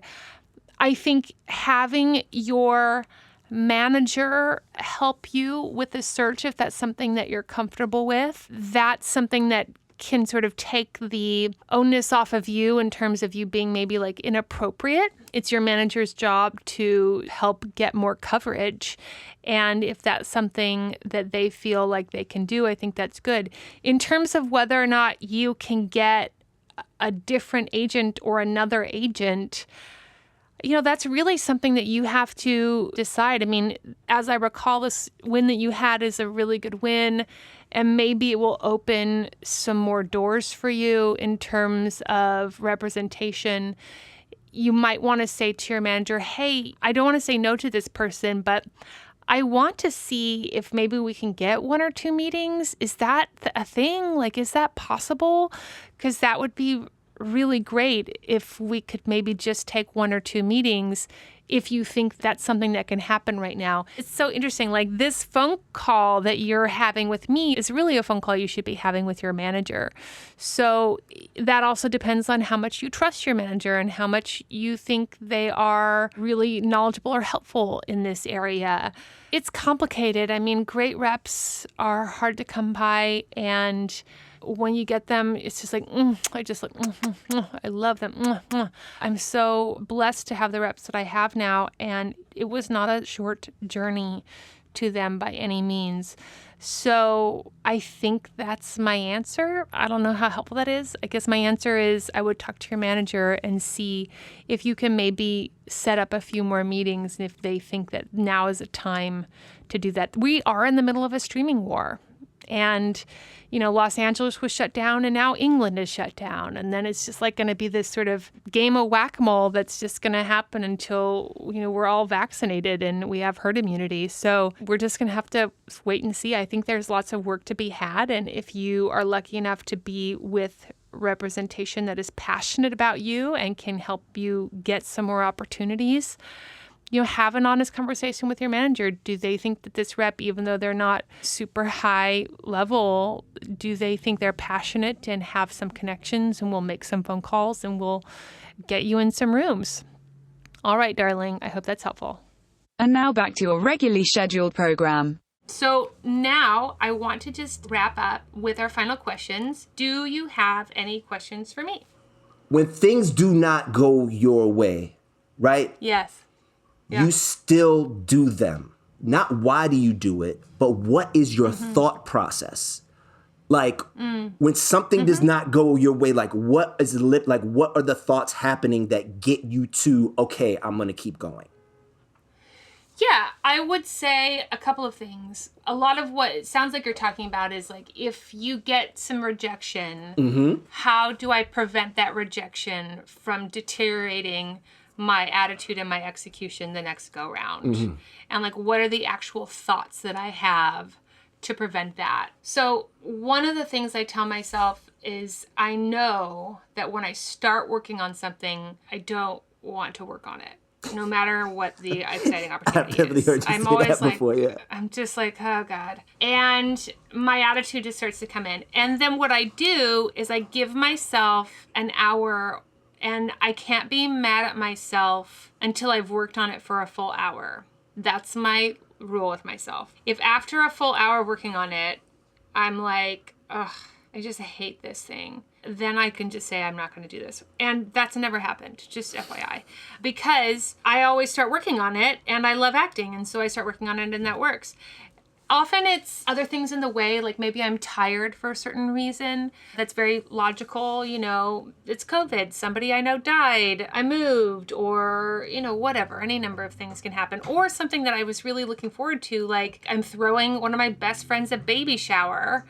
A: I think having your manager help you with the search, if that's something that you're comfortable with, that's something that can sort of take the onus off of you in terms of you being maybe like inappropriate. It's your manager's job to help get more coverage. And if that's something that they feel like they can do, I think that's good. In terms of whether or not you can get a different agent or another agent, that's really something that you have to decide. I mean, as I recall, this win that you had is a really good win, and maybe it will open some more doors for you in terms of representation. You might want to say to your manager, hey, I don't want to say no to this person, but I want to see if maybe we can get 1 or 2 meetings. Is that a thing? Like, is that possible? Because that would be really great if we could maybe just take 1 or 2 meetings if you think that's something that can happen right now. It's so interesting. Like, this phone call that you're having with me is really a phone call you should be having with your manager. So that also depends on how much you trust your manager and how much you think they are really knowledgeable or helpful in this area. It's complicated. I mean, great reps are hard to come by, and when you get them, it's just like, I love them. I'm so blessed to have the reps that I have now, and it was not a short journey to them by any means. So I think that's my answer. I don't know how helpful that is. I guess my answer is I would talk to your manager and see if you can maybe set up a few more meetings, and if they think that now is a time to do that. We are in the middle of a streaming war. And, Los Angeles was shut down and now England is shut down. And then it's just like going to be this sort of game of whack-a-mole that's just going to happen until, we're all vaccinated and we have herd immunity. So we're just going to have to wait and see. I think there's lots of work to be had. And if you are lucky enough to be with representation that is passionate about you and can help you get some more opportunities, have an honest conversation with your manager. Do they think that this rep, even though they're not super high level, do they think they're passionate and have some connections and will make some phone calls and will get you in some rooms? All right, darling. I hope that's helpful.
E: And now back to your regularly scheduled program.
A: So now I want to just wrap up with our final questions. Do you have any questions for me?
C: When things do not go your way, right?
A: Yes. Yeah.
C: You still do them. Not why do you do it, but what is your thought process? Like when something does not go your way, like what are the thoughts happening that get you to, okay, I'm going to keep going?
A: Yeah, I would say a couple of things. A lot of what it sounds like you're talking about is like, if you get some rejection, how do I prevent that rejection from deteriorating my attitude and my execution the next go round? And like, what are the actual thoughts that I have to prevent that? So one of the things I tell myself is I know that when I start working on something, I don't want to work on it. No matter what the exciting opportunity is. I'm always like, I'm just like, oh God. And my attitude just starts to come in. And then what I do is I give myself an hour, and I can't be mad at myself until I've worked on it for a full hour. That's my rule with myself. If after a full hour working on it, I'm like, ugh, I just hate this thing, then I can just say I'm not going to do this. And that's never happened, just FYI. Because I always start working on it, and I love acting, and so I start working on it, and that works. Often it's other things in the way, like maybe I'm tired for a certain reason. That's very logical, it's COVID, somebody I know died, I moved, or, whatever. Any number of things can happen. Or something that I was really looking forward to, like I'm throwing one of my best friends a baby shower,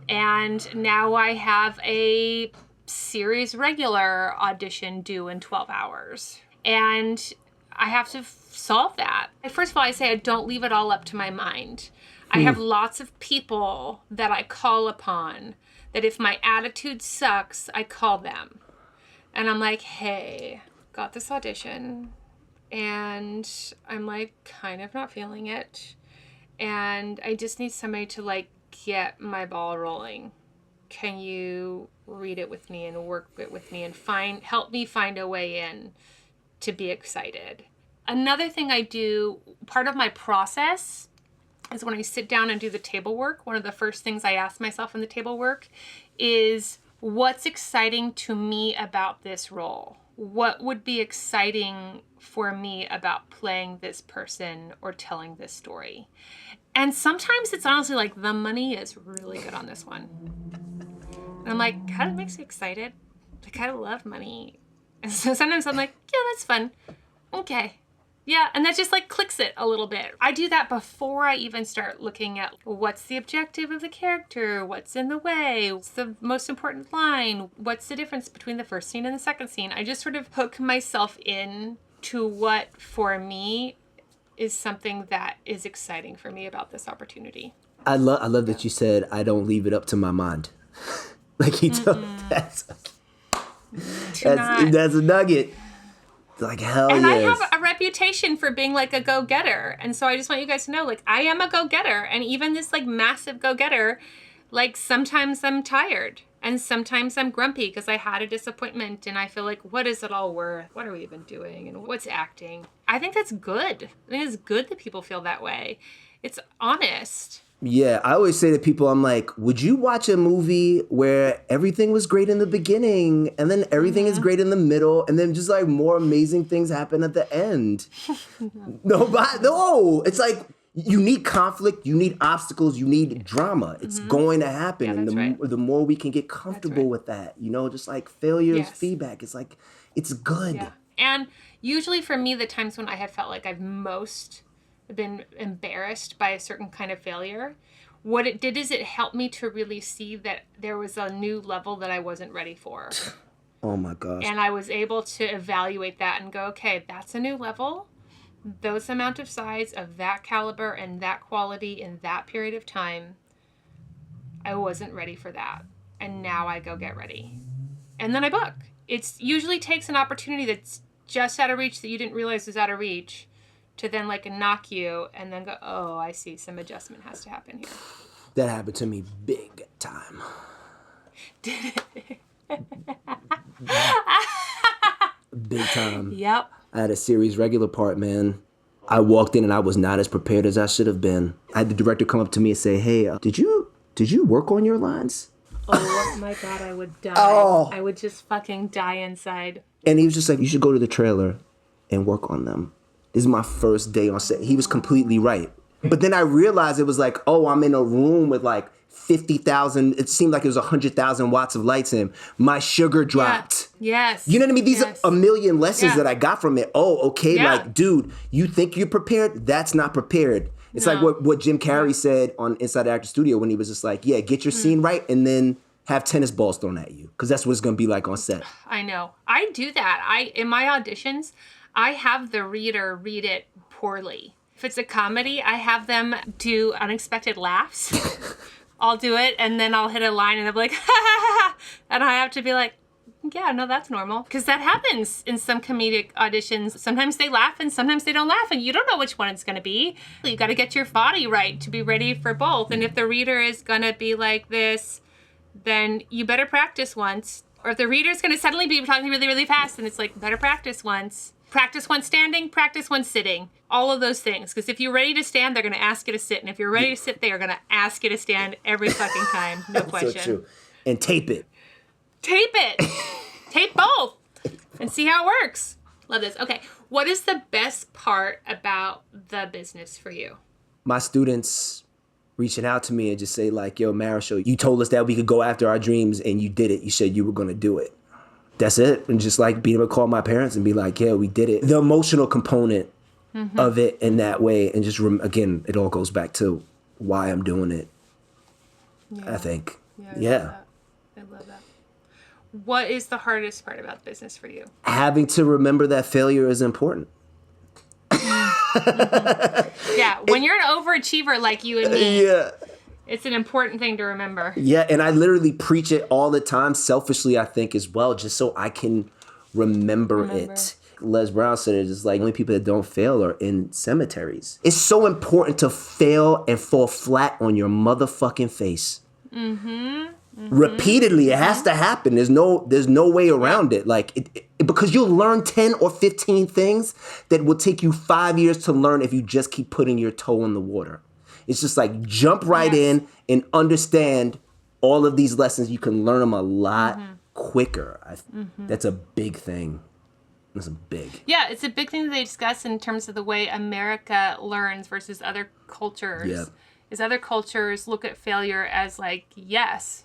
A: and now I have a series regular audition due in 12 hours. And I have to solve that. First of all, I say I don't leave it all up to my mind. I have lots of people that I call upon that if my attitude sucks, I call them. And I'm like, hey, got this audition, and I'm like kind of not feeling it. And I just need somebody to like get my ball rolling. Can you read it with me and work it with me and help me find a way in to be excited? Another thing I do, part of my process, is when I sit down and do the table work, one of the first things I ask myself in the table work is, what's exciting to me about this role? What would be exciting for me about playing this person or telling this story? And sometimes it's honestly like, the money is really good on this one. And I'm like, God, it makes me excited. Like, I love money. And so sometimes I'm like, yeah, that's fun. Okay. Yeah, and that just like clicks it a little bit. I do that before I even start looking at what's the objective of the character, what's in the way, what's the most important line, what's the difference between the first scene and the second scene. I just sort of hook myself in to what, for me, is something that is exciting for me about this opportunity.
C: I love that you said, I don't leave it up to my mind. Like you told, that's a nugget. Like, hell yes.
A: And I have a reputation for being like a go-getter. And so I just want you guys to know, like, I am a go-getter. And even this like massive go-getter, like sometimes I'm tired and sometimes I'm grumpy because I had a disappointment and I feel like, what is it all worth? What are we even doing? And what's acting? I think that's good. I think it's good that people feel that way. It's honest.
C: Yeah, I always say to people, I'm like, would you watch a movie where everything was great in the beginning and then everything is great in the middle and then just like more amazing things happen at the end? No, it's like you need conflict, you need obstacles, you need drama. It's going to happen.
A: Yeah,
C: and the more we can get comfortable with that, just like failure feedback. It's like, it's good.
A: Yeah. And usually for me, the times when I have felt like I've most been embarrassed by a certain kind of failure, what it did is it helped me to really see that there was a new level that I wasn't ready for.
C: Oh my gosh.
A: And I was able to evaluate that and go, okay, that's a new level. Those amount of size of that caliber and that quality in that period of time, I wasn't ready for that. And now I go get ready. And then I book. It usually takes an opportunity that's just out of reach that you didn't realize was out of reach to then like knock you and then go, oh, I see, some adjustment has to happen here.
C: That happened to me big time. Big time.
A: Yep.
C: I had a series regular part, man. I walked in and I was not as prepared as I should have been. I had the director come up to me and say, hey, did you work on your lines?
A: Oh my God, I would die.
C: Oh.
A: I would just fucking die inside.
C: And he was just like, you should go to the trailer and work on them. This is my first day on set. He was completely right. But then I realized it was like, oh, I'm in a room with like 50,000, it seemed like it was 100,000 watts of lights in. My sugar dropped.
A: Yeah. Yes.
C: You know what I mean? These
A: yes.
C: are a million lessons that I got from it. Oh, okay,
A: Yeah.
C: like, dude, you think you're prepared? That's not prepared. It's like what Jim Carrey said on Inside the Actor Studio when he was just like, yeah, get your scene right and then have tennis balls thrown at you. Because that's what it's going to be like on set.
A: I know. I do that. In my auditions, I have the reader read it poorly. If it's a comedy, I have them do unexpected laughs. I'll do it, and then I'll hit a line, and they'll be like, ha, ha, ha, ha. And I have to be like, yeah, no, that's normal. Because that happens in some comedic auditions. Sometimes they laugh, and sometimes they don't laugh, and you don't know which one it's going to be. You got to get your body right to be ready for both. And if the reader is going to be like this, then you better practice once. Or if the reader's going to suddenly be talking really, really fast, and it's like, better practice once. Practice one standing, practice one sitting. All of those things. Because if you're ready to stand, they're going to ask you to sit. And if you're ready to sit, they are going to ask you to stand every fucking time. No question.
C: So true. And tape it.
A: Tape it. Tape both. And see how it works. Love this. Okay. What is the best part about the business for you?
C: My students reaching out to me and just say like, yo, Marryshow, you told us that we could go after our dreams and you did it. You said you were going to do it. That's it. And just like being able to call my parents and be like, yeah, we did it. The emotional component of it in that way. And just, again, it all goes back to why I'm doing it, I think. Yeah.
A: I love that. What is the hardest part about business for you?
C: Having to remember that failure is important.
A: Yeah. When you're an overachiever like you and me.
C: Yeah.
A: It's an important thing to remember.
C: Yeah, and I literally preach it all the time, selfishly, I think, as well, just so I can remember it. Les Brown said it, it's like, only people that don't fail are in cemeteries. It's so important to fail and fall flat on your motherfucking face. Repeatedly, it has to happen. There's no way around it. Like, because you'll learn 10 or 15 things that will take you 5 years to learn if you just keep putting your toe in the water. It's just like jump right in and understand all of these lessons. You can learn them a lot quicker. That's a big thing. That's a big.
A: Yeah, it's a big thing that they discuss in terms of the way America learns versus other cultures.
C: Yeah.
A: Is other cultures look at failure as like, yes,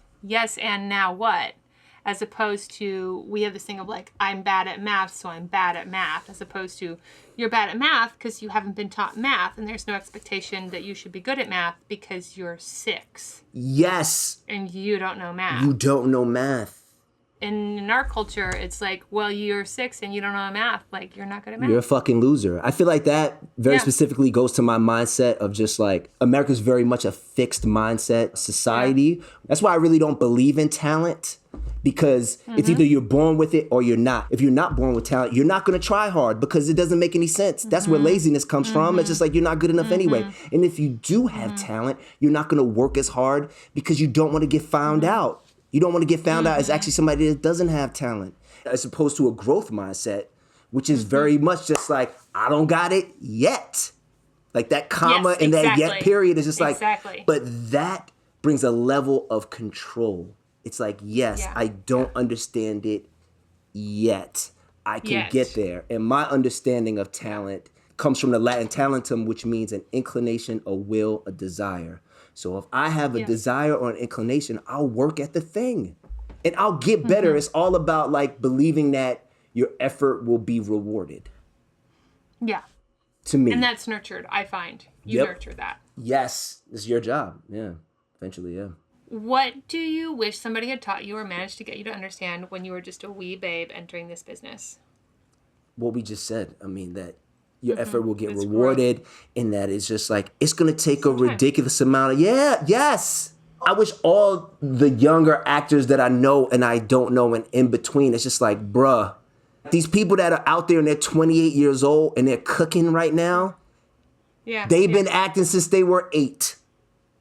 A: and now what? As opposed to, we have this thing of like, I'm bad at math, so I'm bad at math. As opposed to, you're bad at math because you haven't been taught math, and there's no expectation that you should be good at math because you're 6.
C: Yes.
A: And you don't know math.
C: You don't know math.
A: And in our culture, it's like, well, you're 6 and you don't know math. Like, you're not good at math.
C: You're a fucking loser. I feel like that very specifically goes to my mindset of just like, America's very much a fixed mindset society. Yeah. That's why I really don't believe in talent. Because it's either you're born with it or you're not. If you're not born with talent, you're not going to try hard because it doesn't make any sense. That's where laziness comes from. It's just like you're not good enough anyway. And if you do have talent, you're not going to work as hard because you don't want to get found out. You don't want to get found out as actually somebody that doesn't have talent. As opposed to a growth mindset, which is very much just like, I don't got it yet. Like that comma and that yet period is just like, but that brings a level of control. It's like, yes, I don't understand it yet. I can get there. And my understanding of talent comes from the Latin talentum, which means an inclination, a will, a desire. So if I have a desire or an inclination, I'll work at the thing. And I'll get better. It's all about like believing that your effort will be rewarded.
A: Yeah.
C: To me.
A: And that's nurtured, I find. You nurture that.
C: Yes. It's your job. Yeah. Eventually, yeah.
A: What do you wish somebody had taught you or managed to get you to understand when you were just a wee babe entering this business?
C: What we just said. I mean, that your effort will get rewarded, and that it's just like, it's going to take a ridiculous amount of, yes. I wish all the younger actors that I know and I don't know and in between, it's just like, bruh, these people that are out there and they're 28 years old and they're cooking right now,
A: Yeah.
C: They've been acting since they were 8.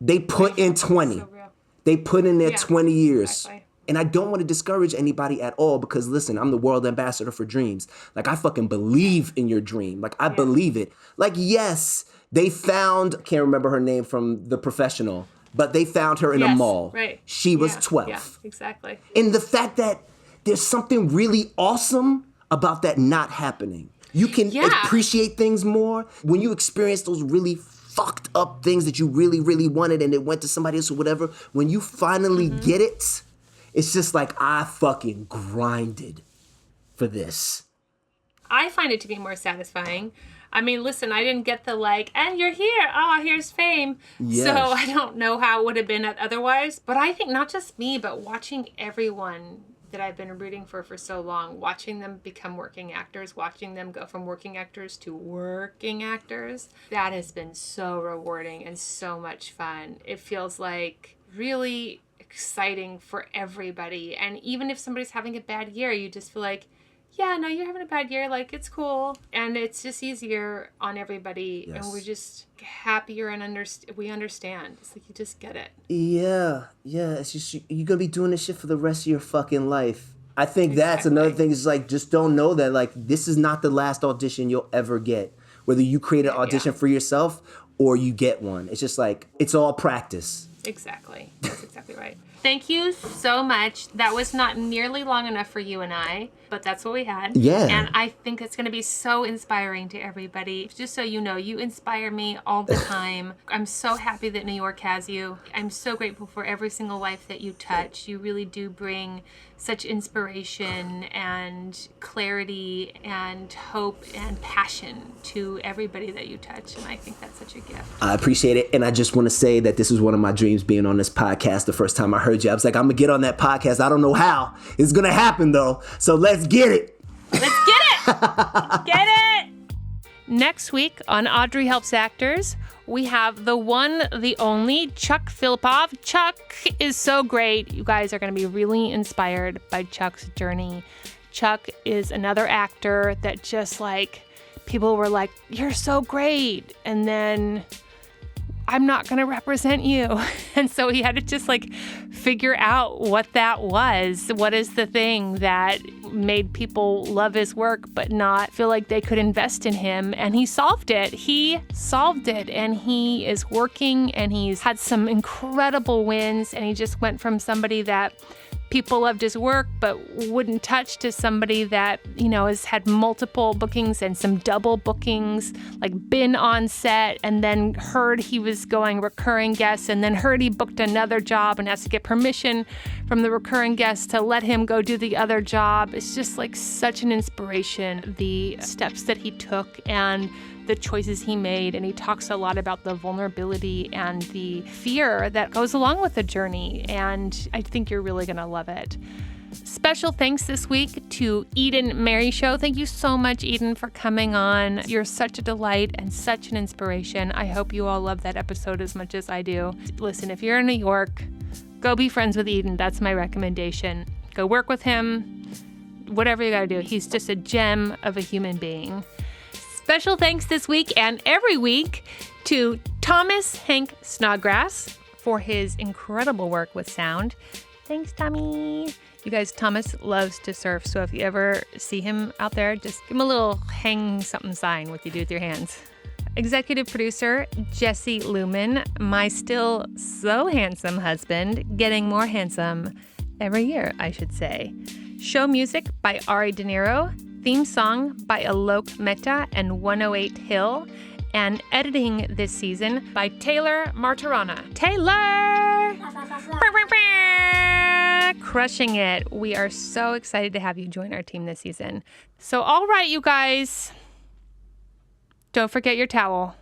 C: They put in 20.
A: So real.
C: They put in their
A: Yeah,
C: 20 years.
A: exactly.
C: And I don't want to discourage anybody at all because, listen, I'm the world ambassador for dreams. Like, I fucking believe in your dream. Like, I believe it. Like, yes, they found, I can't remember her name from The Professional, but they found her in a mall.
A: Right.
C: She was 12.
A: Yeah, exactly.
C: And the fact that there's something really awesome about that not happening. You can appreciate things more when you experience those really fucked up things that you really, really wanted and it went to somebody else or whatever. When you finally get it, it's just like, I fucking grinded for this.
A: I find it to be more satisfying. I mean, listen, I didn't get the and you're here. Oh, here's fame.
C: Yes.
A: So I don't know how it would have been otherwise. But I think not just me, but watching everyone that I've been rooting for so long, watching them become working actors, watching them go from working actors to working actors, that has been so rewarding and so much fun. It feels like really exciting for everybody. And even if somebody's having a bad year, you just feel like, yeah, no, you're having a bad year. Like, it's cool. And it's just easier on everybody.
C: Yes.
A: And we're just happier and we understand. It's like, you just get it.
C: Yeah. It's just, you're going to be doing this shit for the rest of your fucking life. I think that's another thing is like, just don't know that, like, this is not the last audition you'll ever get. Whether you create an audition for yourself or you get one. It's just like, it's all practice.
A: Exactly. That's exactly right. Thank you so much. That was not nearly long enough for you and I, but that's what we had.
C: Yeah.
A: And I think it's going to be so inspiring to everybody. Just so you know, you inspire me all the time. I'm so happy that New York has you. I'm so grateful for every single life that you touch. You really do bring such inspiration and clarity and hope and passion to everybody that you touch. And I think that's such a gift.
C: I appreciate it. And I just want to say that this was one of my dreams being on this podcast the first time I heard you. I was like, I'm going to get on that podcast. I don't know how. It's going to happen, though. So let's get it.
A: Let's get it. Get it. Next week on Audrey Helps Actors, we have the one, the only, Chuck Philippov. Chuck is so great. You guys are going to be really inspired by Chuck's journey. Chuck is another actor that just like, people were like, you're so great. And then I'm not going to represent you. And so he had to just like figure out what that was. What is the thing that made people love his work but not feel like they could invest in him? And he solved it. He solved it. And he is working and he's had some incredible wins. And he just went from somebody that people loved his work but wouldn't touch to somebody that, you know, has had multiple bookings and some double bookings, like been on set and then heard he was going recurring guest and then heard he booked another job and has to get permission from the recurring guest to let him go do the other job. It's just like such an inspiration, the steps that he took and the choices he made. And he talks a lot about the vulnerability and the fear that goes along with the journey. And I think you're really going to love it. Special thanks this week to Eden Marryshow. Thank you so much, Eden, for coming on. You're such a delight and such an inspiration. I hope you all love that episode as much as I do. Listen, if you're in New York, go be friends with Eden. That's my recommendation. Go work with him. Whatever you got to do. He's just a gem of a human being. Special thanks this week and every week to Thomas Hank Snodgrass for his incredible work with sound. Thanks, Tommy. You guys, Thomas loves to surf, so if you ever see him out there, just give him a little hang something sign, what you do with your hands. Executive producer, Jesse Lumen, my still so handsome husband, getting more handsome every year, I should say. Show music by Ari De Niro. Theme song by Aalok Mehta and 108 Hill, and editing this season by Taylor Martorana. Taylor! Crushing it. We are so excited to have you join our team this season. So, all right, you guys, don't forget your towel.